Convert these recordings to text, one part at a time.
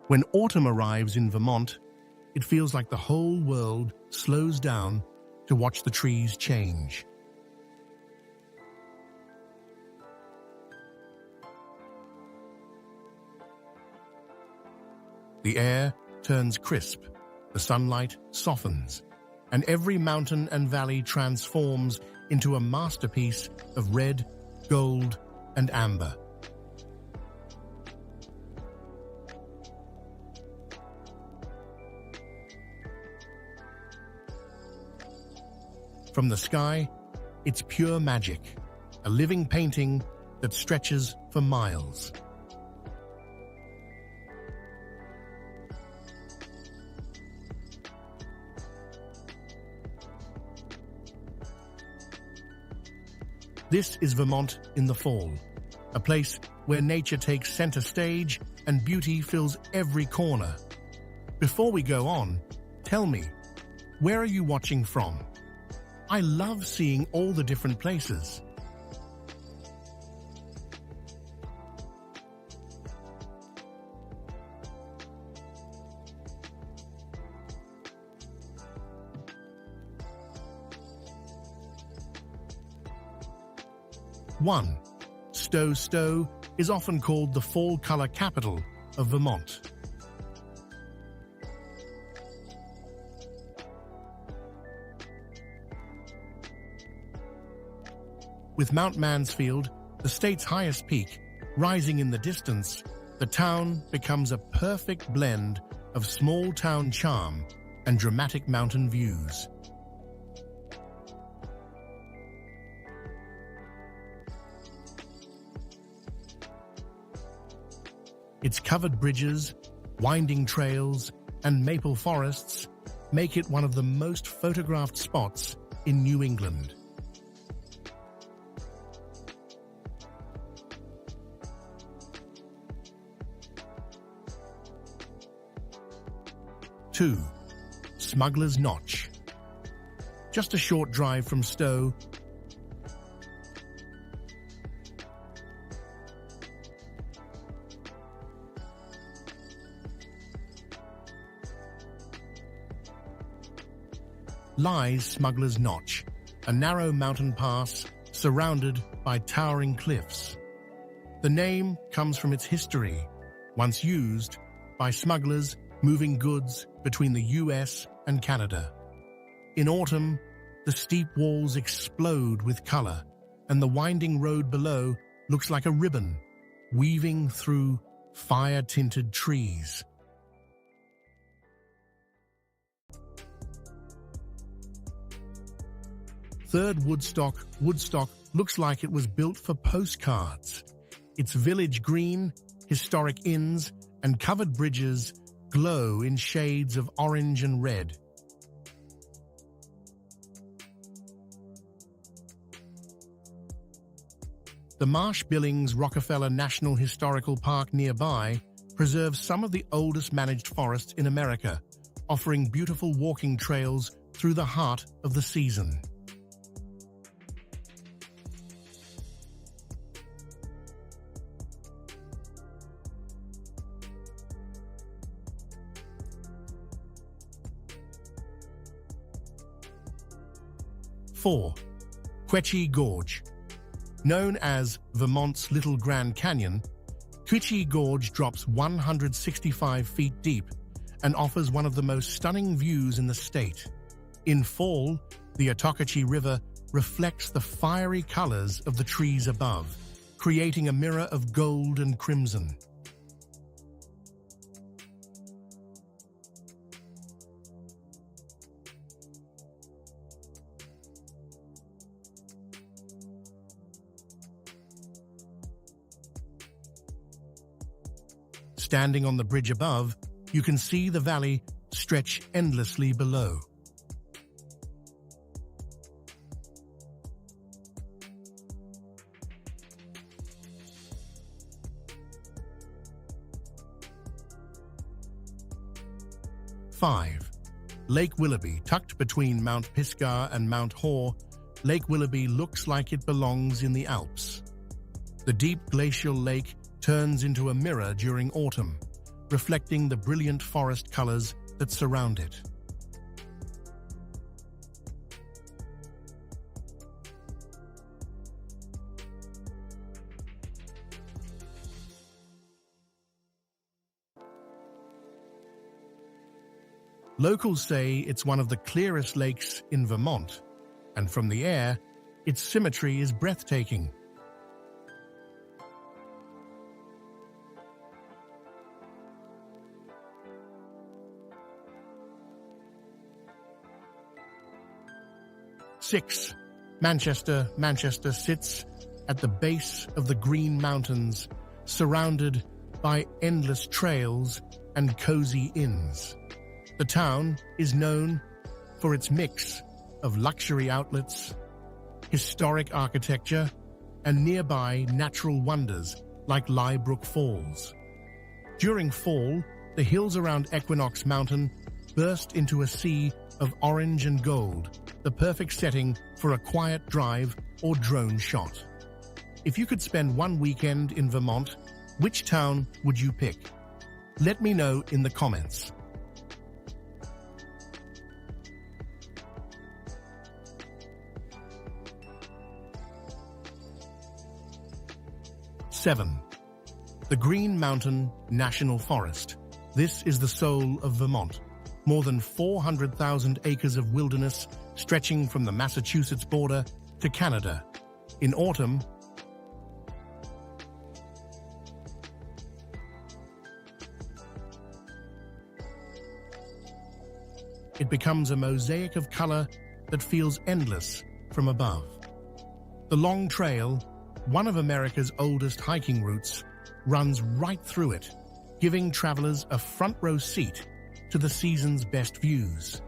When autumn arrives in Vermont, it feels like the whole world slows down to watch the trees change. The air turns crisp, the sunlight softens, and every mountain and valley transforms into a masterpiece of red, gold, and amber. From the sky, it's pure magic, a living painting that stretches for miles. This is Vermont in the fall, a place where nature takes center stage and beauty fills every corner. Before we go on, tell me, where are you watching from? I love seeing all the different places. One, Stowe is often called the fall color capital of Vermont. With Mount Mansfield, the state's highest peak, rising in the distance, the town becomes a perfect blend of small-town charm and dramatic mountain views. Its covered bridges, winding trails, and maple forests make it one of the most photographed spots in New England. Two, Smuggler's Notch. Just a short drive from Stowe, lies Smuggler's Notch, a narrow mountain pass surrounded by towering cliffs. The name comes from its history, once used by smugglers moving goods between the US and Canada. In autumn, the steep walls explode with color, and the winding road below looks like a ribbon, weaving through fire-tinted trees. Third, Woodstock looks like it was built for postcards. Its village green, historic inns, and covered bridges glow in shades of orange and red. The Marsh-Billings-Rockefeller National Historical Park nearby preserves some of the oldest managed forests in America, offering beautiful walking trails through the heart of the season. Four, Quechee Gorge. Known as Vermont's Little Grand Canyon, Quechee Gorge drops 165 feet deep and offers one of the most stunning views in the state. In fall, the Otokachee River reflects the fiery colors of the trees above, creating a mirror of gold and crimson. Standing on the bridge above, you can see the valley stretch endlessly below. Five, Lake Willoughby. Tucked between Mount Pisgah and Mount Hoare, Lake Willoughby looks like it belongs in the Alps. The deep glacial lake turns into a mirror during autumn, reflecting the brilliant forest colors that surround it. Locals say it's one of the clearest lakes in Vermont, and from the air, its symmetry is breathtaking. Six, Manchester sits at the base of the Green Mountains, surrounded by endless trails and cozy inns. The town is known for its mix of luxury outlets, historic architecture, and nearby natural wonders like Liebrook Falls. During fall, the hills around Equinox Mountain burst into a sea of orange and gold, the perfect setting for a quiet drive or drone shot. If you could spend one weekend in Vermont, which town would you pick? Let me know in the comments. 7. The Green Mountain National Forest. This is the soul of Vermont. More than 400,000 acres of wilderness stretching from the Massachusetts border to Canada. In autumn, it becomes a mosaic of color that feels endless from above. The Long Trail, one of America's oldest hiking routes, runs right through it, giving travelers a front-row seat to the season's best views.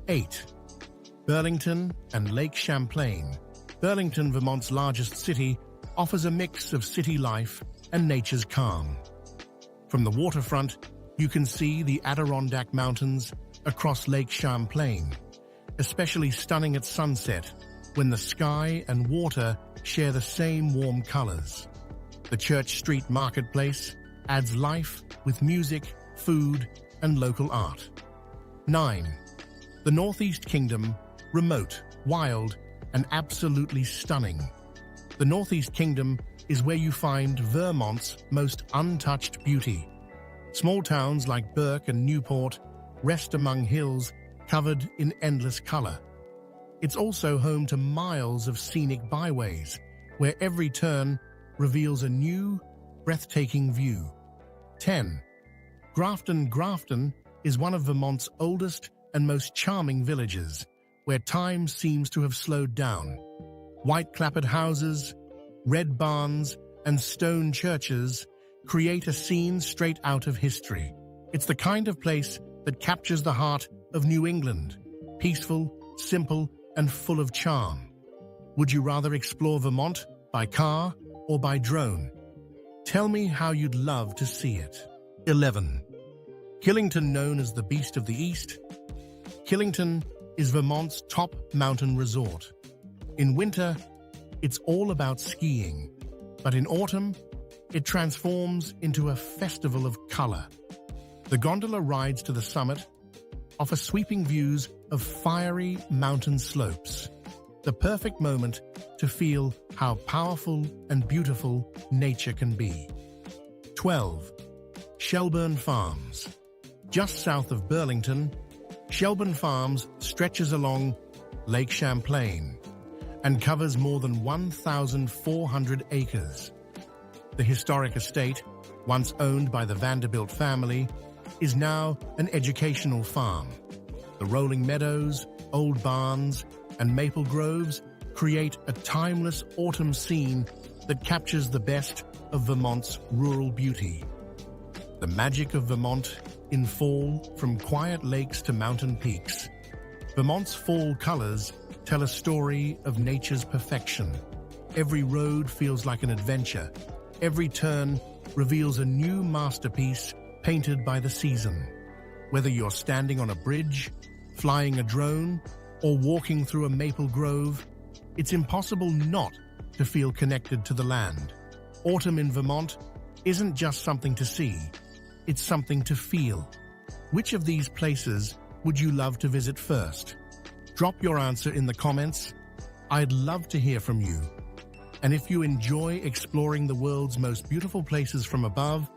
Eight, Burlington and Lake Champlain. Burlington, Vermont's largest city, offers a mix of city life and nature's calm. From the waterfront, you can see the Adirondack Mountains across Lake Champlain, especially stunning at sunset when the sky and water share the same warm colors. The Church Street Marketplace adds life with music, food, and local art. 9. The Northeast Kingdom, remote, wild, and absolutely stunning. The Northeast Kingdom is where you find Vermont's most untouched beauty. Small towns like Burke and Newport rest among hills covered in endless color. It's also home to miles of scenic byways, where every turn reveals a new, breathtaking view. 10. Grafton is one of Vermont's oldest and most charming villages, where time seems to have slowed down. White-clappered houses, red barns, and stone churches create a scene straight out of history. It's the kind of place that captures the heart of New England, peaceful, simple, and full of charm. Would you rather explore Vermont by car or by drone? Tell me how you'd love to see it. 11. Killington, known as the Beast of the East. Killington is Vermont's top mountain resort. In winter, it's all about skiing, but in autumn, it transforms into a festival of color. The gondola rides to the summit offer sweeping views of fiery mountain slopes, the perfect moment to feel how powerful and beautiful nature can be. 12. Shelburne Farms. Just south of Burlington, Shelburne Farms stretches along Lake Champlain and covers more than 1,400 acres. The historic estate, once owned by the Vanderbilt family, is now an educational farm. The rolling meadows, old barns, and maple groves create a timeless autumn scene that captures the best of Vermont's rural beauty. The magic of Vermont in fall, from quiet lakes to mountain peaks. Vermont's fall colors tell a story of nature's perfection. Every road feels like an adventure. Every turn reveals a new masterpiece painted by the season. Whether you're standing on a bridge flying a drone, or walking through a maple grove, it's impossible not to feel connected to the land. Autumn in Vermont isn't just something to see, it's something to feel. Which of these places would you love to visit first? Drop your answer in the comments. I'd love to hear from you. And if you enjoy exploring the world's most beautiful places from above,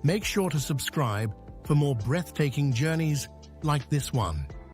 make sure to subscribe for more breathtaking journeys like this one.